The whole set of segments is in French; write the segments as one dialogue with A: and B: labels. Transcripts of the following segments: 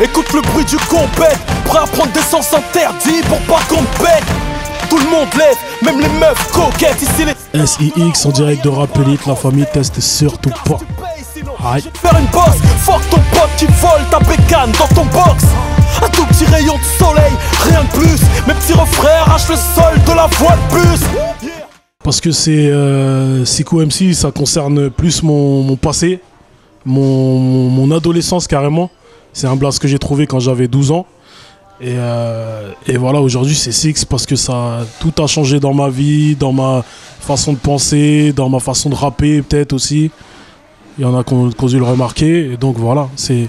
A: Écoute le bruit du compète, prêt à prendre des sens interdits pour pas qu'on te pète. Tout le monde lève, même les meufs coquettes. Ici les
B: SIX en direct de Rap Elite, la famille teste surtout pas. Aïe.
A: Faire une bosse, fuck ton pote qui vole ta bécane dans ton box. Un tout petit rayon de soleil, rien de plus. Mes petits refrains arrachent le sol de la voie de bus.
B: Parce que c'est Sicko MC, ça concerne plus mon passé, mon adolescence carrément. C'est un blast que j'ai trouvé quand j'avais 12 ans. Et voilà, aujourd'hui c'est Six parce que tout a changé dans ma vie, dans ma façon de penser, dans ma façon de rapper peut-être aussi. Il y en a qui ont dû le remarquer. Et donc voilà. Et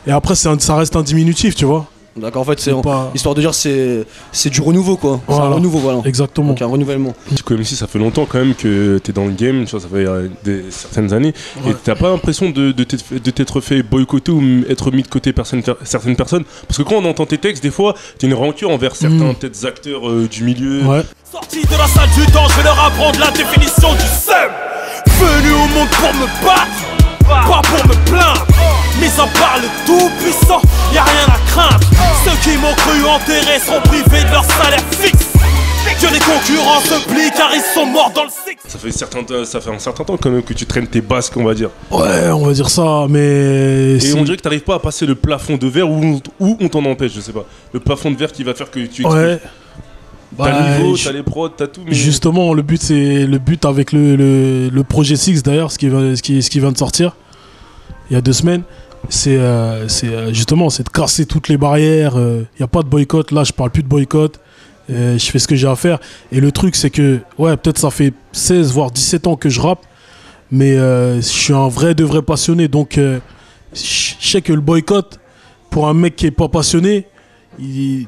B: après ça reste un diminutif, tu vois.
C: D'accord, en fait, c'est histoire de dire c'est du renouveau, quoi.
B: Voilà.
C: C'est un renouveau, voilà.
B: Exactement.
C: Donc un renouvellement.
D: Comme si ça fait longtemps quand même que t'es dans le game, tu vois, ça fait certaines années. Ouais. Et t'as pas l'impression de t'être fait boycotter ou être mis de côté certaines personnes? Parce que quand on entend tes textes, des fois, t'as une rancœur envers certains peut-être acteurs du milieu.
B: Ouais.
A: Sorti de la salle du temps, je vais leur apprendre la définition du seum. Venu au monde pour me battre, pas pour me plaindre. Mis à part le tout-puissant, y'a rien à craindre. Ceux qui m'ont cru enterré seront privés de leur salaire fixe. Que les concurrents se plient car ils sont morts dans le six.
D: Ça fait un certain temps quand même que tu traînes tes basques, on va dire.
B: Ouais, on va dire ça, mais...
D: Et on dirait que t'arrives pas à passer le plafond de verre ou on t'en empêche, je sais pas. Le plafond de verre qui va faire que tu expliques.
B: Ouais.
D: T'as le niveau, t'as les prods, t'as tout. Mais...
B: Justement, le but avec le projet Six d'ailleurs, ce qui vient de sortir il y a 2 semaines, c'est justement c'est de casser toutes les barrières. Il n'y a pas de boycott. Là, je parle plus de boycott. Je fais ce que j'ai à faire. Et le truc, c'est que ouais, peut-être ça fait 16 voire 17 ans que je rappe, mais je suis un de vrai passionné. Donc, je sais que le boycott pour un mec qui est pas passionné, il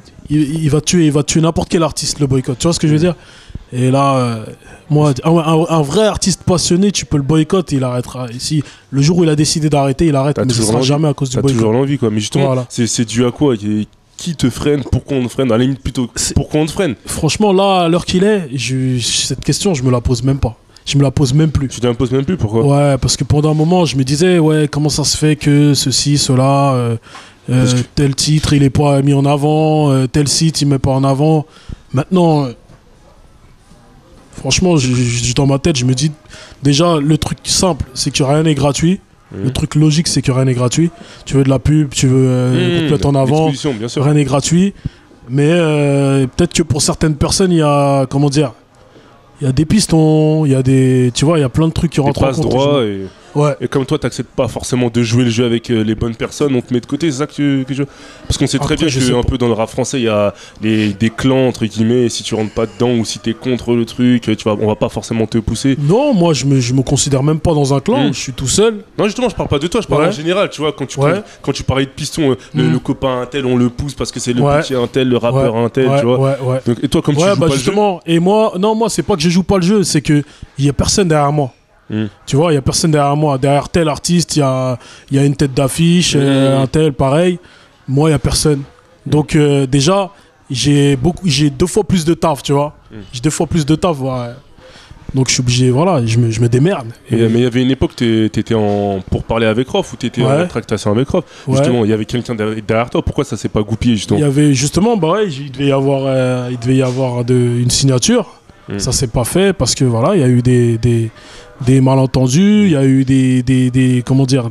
B: va tuer n'importe quel artiste, le boycott. Tu vois ce que je veux dire? Et là, moi, un vrai artiste passionné, tu peux le boycott, il arrêtera. Et si le jour où il a décidé d'arrêter, il arrête, mais ce sera jamais à cause du boycott.
D: T'as toujours l'envie, quoi. Mais justement, voilà. C'est dû à quoi? Qui te freine? Pourquoi on te freine? À la limite, plutôt, pourquoi on te freine?
B: Franchement, là, à l'heure qu'il est, cette question, je me la pose même pas. Je me la pose même plus.
D: Tu te la poses même plus? Pourquoi?
B: Ouais, parce que pendant un moment, je me disais, ouais, comment ça se fait que ceci, cela, tel titre, il est pas mis en avant, tel site, il met pas en avant. Maintenant, franchement, dans ma tête, je me dis, déjà, le truc simple, c'est que rien n'est gratuit. Le truc logique, c'est que rien n'est gratuit. Tu veux de la pub, tu veux qu'on te mette en avant, rien n'est gratuit. Mais peut-être que pour certaines personnes, il y a, comment dire, il y a des pistons, il y a des, tu vois, il y a plein de trucs qui rentrent en compte.
D: Droit
B: ouais.
D: Et comme toi, t'acceptes pas forcément de jouer le jeu avec les bonnes personnes, on te met de côté, c'est ça que je... Parce qu'on sait très bien qu'un peu dans le rap français, il y a des clans, entre guillemets, et si tu rentres pas dedans ou si t'es contre le truc, on va pas forcément te pousser.
B: Non, moi, je me considère même pas dans un clan, je suis tout seul.
D: Non, justement, je parle pas de toi, je parle en général, tu vois, quand tu parlais de piston, le copain un tel, on le pousse parce que c'est le petit un tel, le rappeur un tel, tu vois. Donc, et toi, comme tu joues pas
B: justement, le jeu... Et moi, c'est pas que je joue pas le jeu, c'est que il y a personne derrière moi. Tu vois, il n'y a personne derrière moi. Derrière tel artiste, il y a une tête d'affiche, un tel, pareil. Moi, il n'y a personne. Donc, déjà, j'ai 2 fois plus de taf, tu vois. J'ai 2 fois plus de taf, ouais. Donc, je suis obligé, voilà, je me démerde.
D: Mais il y avait une époque, t'étais pour parler avec Rof ou t'étais en tractation avec Rof. Justement, il y avait quelqu'un derrière toi. Pourquoi ça s'est pas goupillé, justement?
B: Il y avait, justement, il devait y avoir une signature. Ça s'est pas fait parce que, voilà, il y a eu des malentendus, il y a eu des comment dire,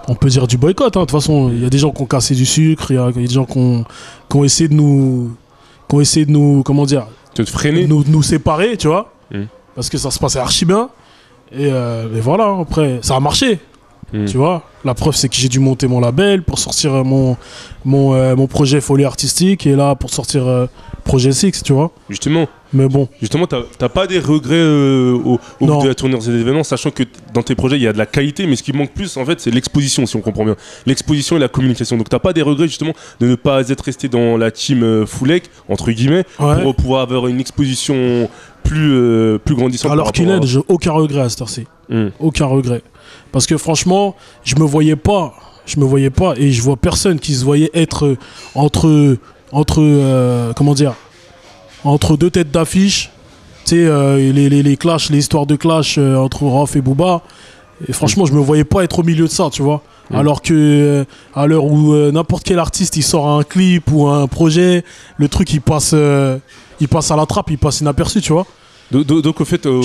B: on peut dire du boycott, hein. De toute façon, il y a des gens qui ont cassé du sucre, il y a des gens qui ont essayé de nous, comment dire,
D: de freiner,
B: nous séparer, tu vois, parce que ça se passait archi bien, et voilà, après, ça a marché, tu vois. La preuve, c'est que j'ai dû monter mon label pour sortir mon projet Folie Artistique, et là, pour sortir projet Six, tu vois.
D: Justement.
B: Mais bon.
D: Justement, t'as pas des regrets au bout de la tournée des événements, sachant que dans tes projets, il y a de la qualité, mais ce qui manque plus, en fait, c'est l'exposition, si on comprend bien. L'exposition et la communication. Donc, t'as pas des regrets, justement, de ne pas être resté dans la team Foulek, entre guillemets, pour pouvoir avoir une exposition plus grandissante.
B: Alors qu'il est, j'ai aucun regret à cette heure-ci. Aucun regret. Parce que franchement, je me voyais pas, et je vois personne qui se voyait être entre comment dire, entre 2 têtes d'affiche, tu sais, les clashs, les histoires de clash entre Rof et Booba, Et franchement, je me voyais pas être au milieu de ça, tu vois. Alors que à l'heure où n'importe quel artiste il sort un clip ou un projet, le truc il passe à la trappe, il passe inaperçu, tu vois.
D: Donc au fait, au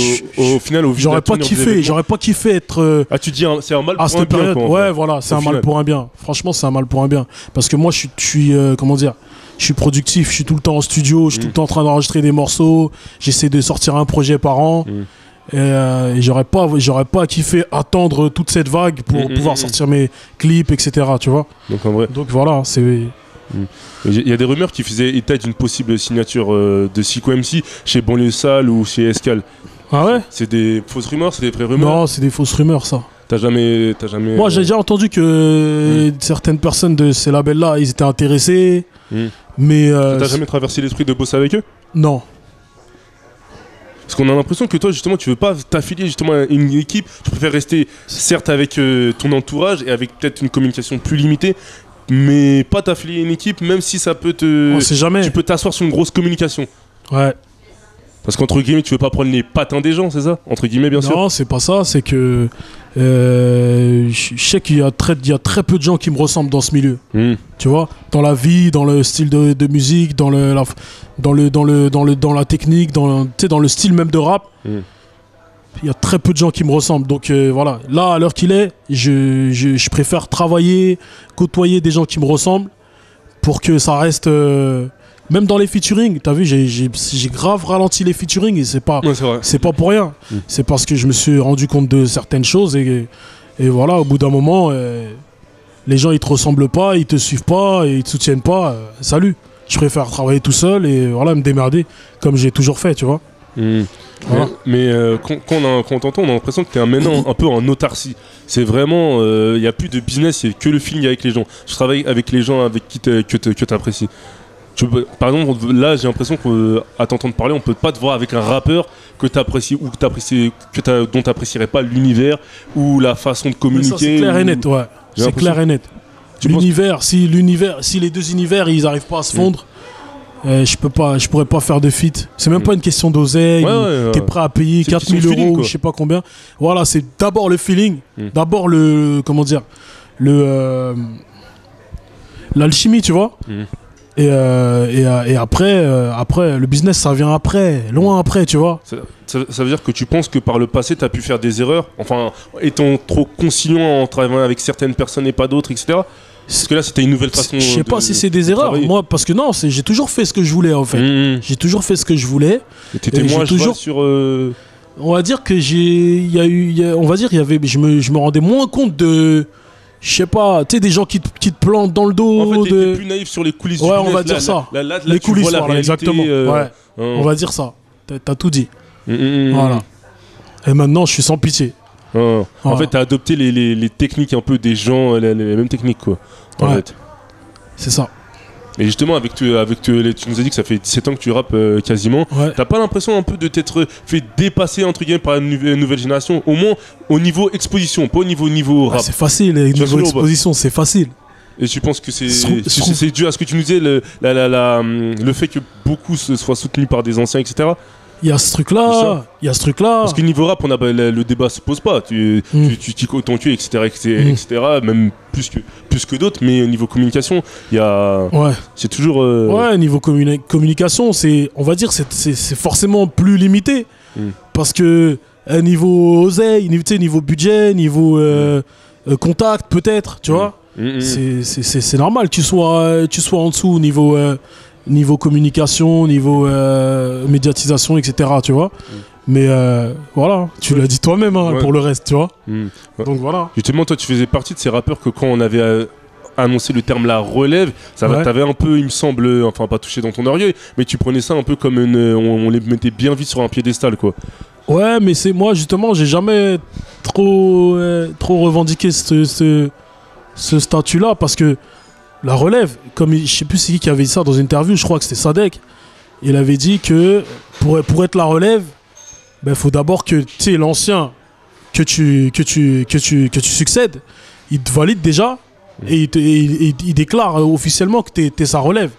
D: final, au
B: j'aurais pas kiffé être.
D: Tu dis c'est un mal pour
B: un bien. Quoi, ouais, voilà, c'est un mal pour un bien. Franchement, c'est un mal pour un bien. Parce que moi, je suis comment dire, je suis productif, je suis tout le temps en studio, je suis tout le temps en train d'enregistrer des morceaux, j'essaie de sortir un projet par an. Et j'aurais pas kiffé attendre toute cette vague pour pouvoir sortir mes clips, etc. Tu vois.
D: Donc en vrai.
B: Donc voilà, c'est.
D: Il y a des rumeurs qui faisaient état d'une possible signature de Siko MC chez Banlieue Sale ou chez Escal.
B: Ah ouais?
D: C'est des fausses rumeurs, c'est des vraies rumeurs?
B: Non, c'est des fausses rumeurs, ça.
D: T'as jamais.
B: Moi, j'ai déjà entendu que certaines personnes de ces labels-là, ils étaient intéressés. Mais.
D: T'as jamais traversé l'esprit de bosser avec eux?
B: Non.
D: Parce qu'on a l'impression que toi, justement, tu veux pas t'affilier justement à une équipe. Tu préfères rester, certes, avec ton entourage et avec peut-être une communication plus limitée, mais pas t'affilier à une équipe, même si ça peut te.
B: On sait jamais.
D: Tu peux t'asseoir sur une grosse communication.
B: Ouais.
D: Parce qu'entre guillemets, tu veux pas prendre les patins des gens, c'est ça? Entre guillemets, bien sûr.
B: Non, c'est pas ça. C'est que je sais qu'il y a très peu de gens qui me ressemblent dans ce milieu. Tu vois, dans la vie, dans le style de musique, dans la technique, dans le style même de rap. Il y a très peu de gens qui me ressemblent. Donc voilà, là, à l'heure qu'il est, je préfère travailler, côtoyer des gens qui me ressemblent pour que ça reste. Même dans les featuring, t'as vu, j'ai grave ralenti les featuring et c'est pas pour rien. C'est parce que je me suis rendu compte de certaines choses et voilà, au bout d'un moment, les gens ils te ressemblent pas, ils te suivent pas et ils te soutiennent pas. Salut, je préfère travailler tout seul et voilà, me démerder comme j'ai toujours fait, tu vois.
D: Voilà. Mais quand on t'entend, on a l'impression que t'es maintenant un peu en autarcie. C'est vraiment, il n'y a plus de business, il y a que le feeling avec les gens. Je travaille avec les gens avec qui que t'apprécies. Par exemple, là, j'ai l'impression qu'à t'entendre parler, on peut pas te voir avec un rappeur que t'apprécies ou dont t'apprécierais pas l'univers ou la façon de communiquer.
B: Ça, c'est clair et net, ouais. C'est clair et net. L'univers, si les deux univers, ils arrivent pas à se fondre, je pourrais pas faire de feat. C'est même pas une question d'oseille. T'es prêt à payer 4000 euros ou je sais pas combien. Voilà, c'est d'abord le feeling, d'abord l'alchimie, tu vois. Et après, le business, ça vient après, loin après, tu vois.
D: Ça veut dire que tu penses que par le passé, tu as pu faire des erreurs, enfin, étant trop conciliant en travaillant avec certaines personnes et pas d'autres, etc. Parce que là, c'était une nouvelle façon.
B: Je sais pas si c'est des erreurs, moi, parce que non, j'ai toujours fait ce que je voulais, en fait. J'ai toujours fait ce que je voulais.
D: Et t'étais moins toujours sur.
B: On va dire que je me rendais moins compte de. Je sais pas, tu sais, des gens qui te plantent dans le dos.
D: En fait, t'es plus naïf sur les coulisses du business.
B: Ouais, on va dire ça.
D: Là,
B: les coulisses, voilà, exactement.
D: On
B: va dire ça. T'as tout dit. Voilà. Et maintenant, je suis sans pitié.
D: En fait, t'as adopté les techniques un peu des gens, les mêmes techniques, quoi. En fait.
B: C'est ça.
D: Et justement, tu nous as dit que ça fait 17 ans que tu rappes quasiment. T'as pas l'impression un peu de t'être fait dépasser entre guillemets par une nouvelle génération, au moins au niveau exposition, pas au niveau rap?
B: C'est facile, niveau exposition, c'est facile.
D: Et tu penses que c'est dû à ce que tu nous disais, le fait que beaucoup soient soutenus par des anciens, etc.
B: Il y a ce truc-là.
D: Parce que niveau rap, le débat se pose pas. Tu ton cul, etc. Même plus que d'autres, mais au niveau communication, il y a. C'est toujours.
B: Ouais, niveau communication, on va dire, c'est forcément plus limité. Parce que niveau oseille, niveau budget, niveau contact, peut-être, tu vois. C'est normal que tu sois en dessous niveau communication, niveau médiatisation, etc. Tu vois. Mais voilà, tu l'as dit toi-même pour le reste, tu vois. Donc voilà.
D: Justement, toi, tu faisais partie de ces rappeurs que quand on avait annoncé le terme la relève, t'avais un peu, il me semble, enfin pas touché dans ton orgueil, mais tu prenais ça un peu comme on les mettait bien vite sur un piédestal, quoi.
B: Ouais, mais c'est moi justement, j'ai jamais trop revendiqué ce statut-là parce que la relève, comme je sais plus c'est qui avait dit ça dans une interview, je crois que c'était Sadek. Il avait dit que pour être la relève, il faut d'abord que tu sais l'ancien que tu succèdes, il te valide déjà et il déclare officiellement que t'es sa relève.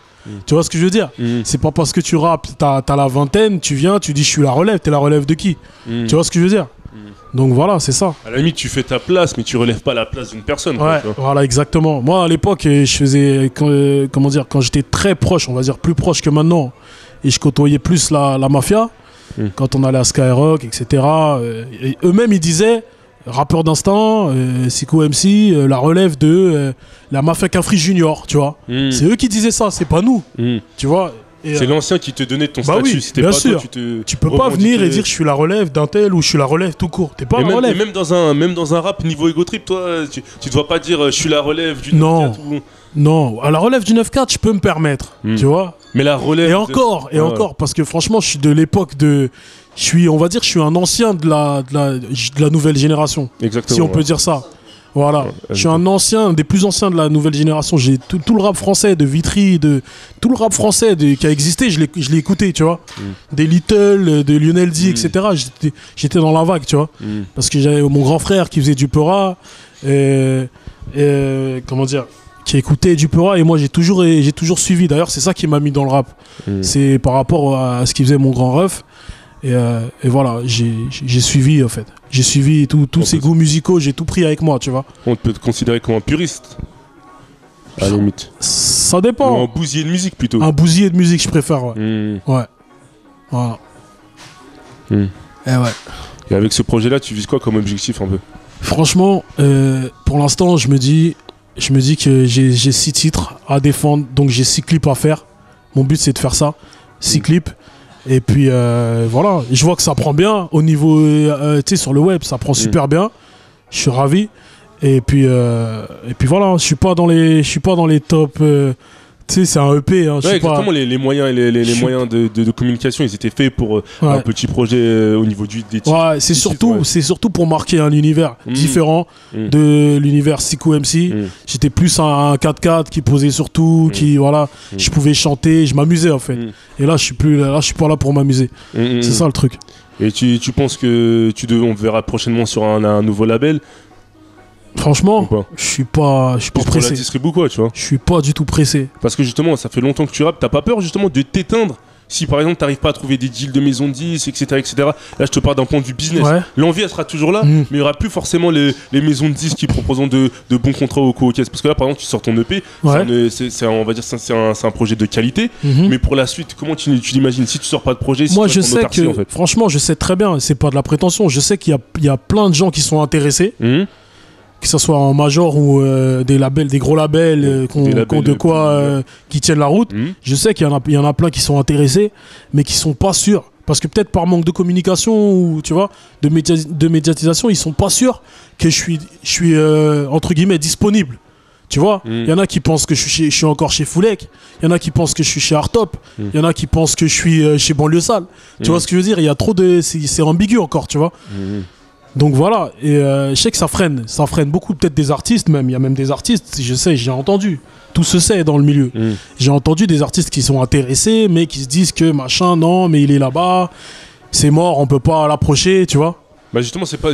B: Tu vois ce que je veux dire? C'est pas parce que tu rappes, t'as la vingtaine, tu viens, tu dis je suis la relève, t'es la relève de qui? Tu vois ce que je veux dire? Donc voilà, c'est ça.
D: À la limite, tu fais ta place, mais tu relèves pas la place d'une personne.
B: Ouais,
D: quoi,
B: voilà, exactement. Moi, à l'époque, je faisais, comment dire, quand j'étais très proche, on va dire plus proche que maintenant, et je côtoyais plus la mafia, quand on allait à Skyrock, etc. Et eux-mêmes, ils disaient, rappeur d'instinct, Siko MC, la relève de la mafia Cafri Junior, tu vois. C'est eux qui disaient ça, c'est pas nous, tu vois.
D: C'est l'ancien qui te donnait ton
B: bah
D: statut.
B: oui,
D: C'était
B: bien
D: pas
B: sûr.
D: toi,
B: tu peux pas venir et dire je suis la relève d'un tel ou je suis la relève tout court. T'es pas la relève.
D: Et même dans un rap niveau ego trip, toi, tu dois pas dire je suis la relève du 9-4
B: Non.
D: ou...
B: Non, à la relève du 9-4, je peux me permettre, tu vois.
D: Mais la relève...
B: Et encore, parce que franchement, je suis de l'époque de... on va dire, je suis un ancien de la nouvelle génération.
D: Exactement.
B: Si on peut dire ça. Voilà. Je suis un ancien, des plus anciens de la nouvelle génération. J'ai tout le rap français de Vitry, tout le rap français qui a existé, je l'ai écouté, tu vois. Des Little, de Lionel D, etc. J'étais dans la vague, tu vois. Parce que j'avais mon grand frère qui faisait du Peura, comment dire, qui écoutait du Peura, et moi j'ai toujours suivi. D'ailleurs, c'est ça qui m'a mis dans le rap. C'est par rapport à ce qu'il faisait mon grand ref. Et voilà, j'ai suivi en fait. J'ai suivi tous ces goûts musicaux, j'ai tout pris avec moi, tu vois.
D: On peut te considérer comme un puriste, à la limite.
B: Ça dépend.
D: Ou un bousier de musique plutôt.
B: Un bousier de musique, je préfère, ouais. Ouais. Voilà. Et ouais.
D: Et avec ce projet-là, tu vises quoi comme objectif un peu?
B: Franchement, pour l'instant, je me dis que j'ai 6 titres à défendre, donc j'ai 6 clips à faire. Mon but, c'est de faire ça. 6 clips. Et puis voilà, je vois que ça prend bien au niveau, tu sais, sur le web, ça prend super bien. Je suis ravi. Et puis voilà, je suis pas dans les top. Tu sais, c'est un EP. Hein,
D: ouais, exactement. Pas... Les moyens, les moyens de communication, ils étaient faits pour un petit projet au niveau des titres.
B: Ouais, c'est surtout pour marquer un univers différent de l'univers Siko MC. J'étais plus un 4x4 qui posait sur tout, qui voilà, je pouvais chanter, je m'amusais en fait. Et là, je suis pas là pour m'amuser. C'est ça le truc.
D: Et tu penses que on verra prochainement sur un nouveau label?
B: Franchement, je suis pas pressé.
D: Pour la distrib ou quoi, tu vois?
B: Je suis pas du tout pressé.
D: Parce que justement, ça fait longtemps que tu rappes. T'as pas peur justement de t'éteindre si par exemple t'arrives pas à trouver des deals de maison de 10, etc., etc. Là, je te parle d'un point de vue business. Ouais. L'envie, elle sera toujours là, mais il y aura plus forcément les maisons de 10 qui proposent de bons contrats au co-caisse. Parce que là, par exemple, tu sors ton EP, on va dire c'est un projet de qualité, mais pour la suite, comment tu l'imagines si tu sors pas de projet?
B: Moi, je sais que, en fait. Franchement, je sais très bien, c'est pas de la prétention. Je sais qu'il y a plein de gens qui sont intéressés. Que ce soit en major ou des gros labels qui tiennent la route. Je sais qu'il y en a plein qui sont intéressés, mais qui sont pas sûrs. Parce que peut-être par manque de communication ou tu vois, de médiatisation, ils sont pas sûrs que je suis entre guillemets disponible. Tu vois, il y en a qui pensent que je suis encore chez Foulek, il y en a qui pensent que je suis chez Artop, il y en a qui pensent que je suis chez Banlieue Sale. Tu vois ce que je veux dire? Il y a trop de... C'est ambigu encore, tu vois. Donc voilà, et je sais que ça freine beaucoup peut-être des artistes même, il y a même des artistes, je sais, j'ai entendu, tout se sait dans le milieu. J'ai entendu des artistes qui sont intéressés, mais qui se disent que machin, non, mais il est là-bas, c'est mort, on peut pas l'approcher, tu vois.
D: Bah justement, c'est pas à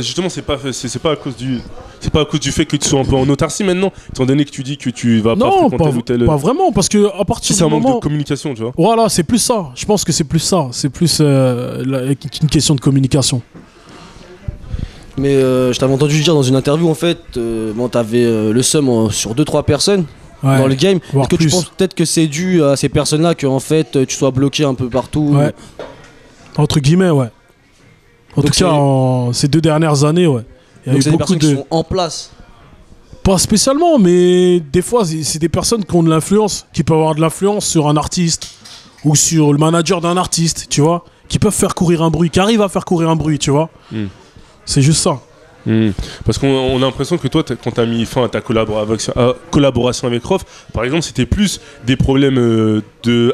D: cause du fait que tu sois un peu en autarcie maintenant, étant donné que tu dis que tu vas pas fréquenter tel ou tel...
B: pas vraiment, parce que à partir du moment...
D: c'est un manque de communication, tu vois.
B: Voilà, c'est plus ça, je pense que c'est plus ça, c'est plus une question de communication.
C: Mais je t'avais entendu dire dans une interview en fait, t'avais le seum sur 2-3 personnes dans le game. Est-ce que tu penses peut-être que c'est dû à ces personnes-là que en fait tu sois bloqué un peu partout?
B: Ouais. Entre guillemets, ouais. En tout cas, ces 2 dernières années, ouais.
C: Il y a eu beaucoup de personnes qui sont en place.
B: Pas spécialement, mais des fois c'est des personnes qui ont de l'influence, qui peuvent avoir de l'influence sur un artiste ou sur le manager d'un artiste, tu vois, qui peuvent faire courir un bruit, qui arrivent à faire courir un bruit, tu vois. C'est juste ça.
D: Parce qu'on a l'impression que toi, quand tu as mis fin à ta collaboration avec Rof, par exemple, c'était plus des problèmes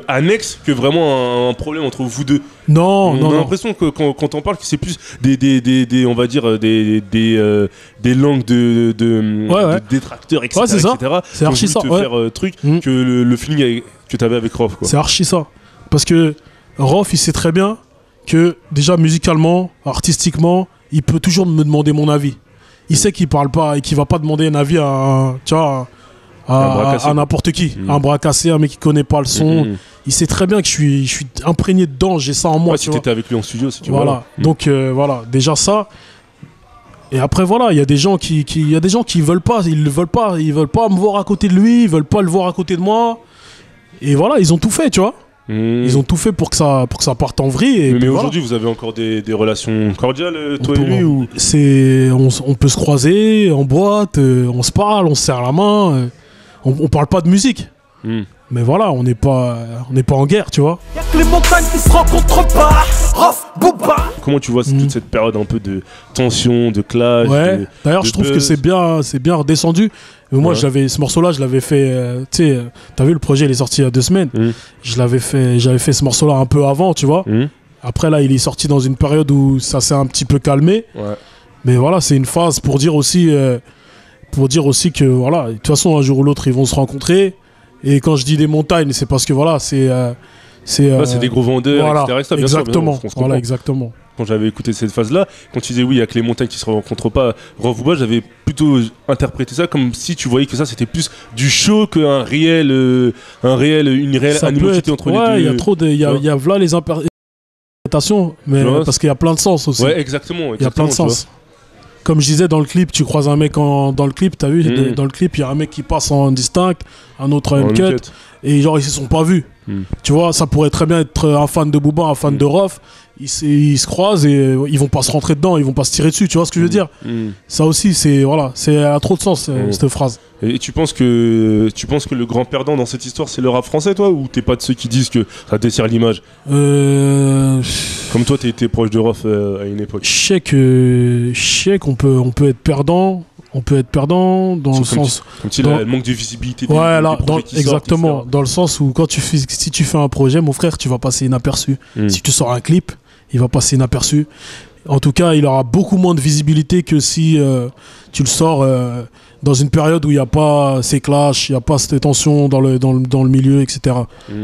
D: annexes que vraiment un problème entre vous deux.
B: Non.
D: On a l'impression que quand on parle, que c'est plus on va dire des langues de détracteurs, etc.
B: Ouais, c'est ça. C'est archi ça.
D: Faire que le feeling que tu avais avec Rof.
B: C'est archi ça. Parce que Rof, il sait très bien que déjà musicalement, artistiquement, il peut toujours me demander mon avis. Il sait qu'il parle pas et qu'il va pas demander un avis à n'importe qui. Un bras cassé, un mec qui connaît pas le son. Il sait très bien que je suis imprégné dedans, j'ai ça en moi.
D: Si t'étais avec lui en studio, si tu
B: vois. Voilà. Donc voilà, déjà ça. Et après voilà, il y a des gens qui veulent pas me voir à côté de lui, ils veulent pas le voir à côté de moi. Et voilà, ils ont tout fait, tu vois. Ils ont tout fait pour que ça parte en vrille.
D: Mais aujourd'hui, vous avez encore des relations cordiales, toi et lui ou...
B: On peut se croiser en boîte, on se parle, on se serre la main. On parle pas de musique. Mais voilà, on n'est pas en guerre, tu vois.
A: Y'a que les montagnes qui se rencontrent pas. Rof, Booba.
D: Comment tu vois toute cette période un peu de tension, de clash?
B: Ouais. D'ailleurs, je trouve que c'est bien redescendu. Moi, ce morceau-là, je l'avais fait. Tu sais, t'as vu, le projet, il est sorti il y a 2 semaines. J'avais fait ce morceau-là un peu avant, tu vois. Après, là, il est sorti dans une période où ça s'est un petit peu calmé. Ouais. Mais voilà, c'est une phase pour dire aussi que voilà, de toute façon, un jour ou l'autre, ils vont se rencontrer. Et quand je dis des montagnes, c'est parce que voilà, c'est
D: des gros vendeurs,
B: voilà,
D: etc. Bien
B: exactement.
D: Sûr,
B: voilà, exactement.
D: Quand j'avais écouté cette phase-là, quand tu disais oui, il y a que les montagnes qui se rencontrent pas, Rof Booba, j'avais plutôt interprété ça comme si tu voyais que ça c'était plus du show qu'une réelle animosité entre les deux.
B: Ouais, il y a trop il y a là les interprétations, mais parce qu'il y a plein de sens aussi.
D: Ouais, exactement.
B: Il y a plein de sens. Comme je disais, dans le clip, tu croises un mec dans le clip, t'as vu, dans le clip, il y a un mec qui passe en distinct, un autre en cut, et genre, ils se sont pas vus. Tu vois, ça pourrait très bien être un fan de Booba, un fan de Rof, ils se croisent et ils vont pas se rentrer dedans, ils vont pas se tirer dessus, tu vois ce que je veux dire. Ça aussi, c'est à trop de sens, cette phrase.
D: Et tu penses que le grand perdant dans cette histoire, c'est le rap français, toi, ou t'es pas de ceux qui disent que ça dessert l'image? Comme toi, t'étais proche de Rof à une époque.
B: Je sais qu'on peut être perdant. On peut être perdant dans le sens...
D: Comme si le manque de visibilité des
B: exactement.
D: sortent,
B: dans le sens où si tu fais un projet, mon frère, tu vas passer inaperçu. Si tu sors un clip, il va passer inaperçu. En tout cas, il aura beaucoup moins de visibilité que si tu le sors dans une période où il n'y a pas ces clashs, il n'y a pas cette tension dans le milieu, etc.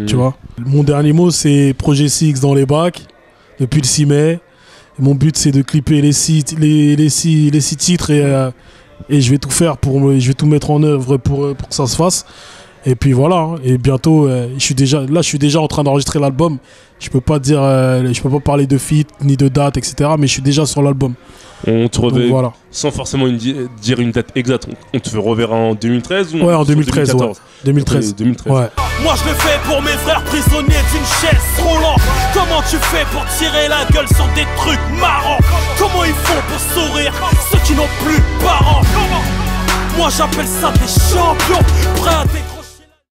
B: Tu vois. Mon dernier mot, c'est Projet 6 dans les bacs, depuis le 6 mai. Mon but, c'est de clipper les 6 titres et je vais tout faire je vais tout mettre en œuvre pour que ça se fasse. Et puis voilà, hein. Et bientôt, je suis déjà en train d'enregistrer l'album. Je peux pas parler de feat ni de date, etc. Mais je suis déjà sur l'album.
D: On te reverra, voilà. Sans forcément dire une date exacte. On te reverra en 2013 ou
B: ouais, en 2013, 2014 ouais. 2013.
D: 2013.
B: Ouais.
A: Moi je le fais pour mes frères prisonniers d'une chaise roulante. Comment tu fais pour tirer la gueule sur des trucs marrants? Comment ils font pour sourire ceux qui n'ont plus de parents? Moi j'appelle ça des champions, prêts à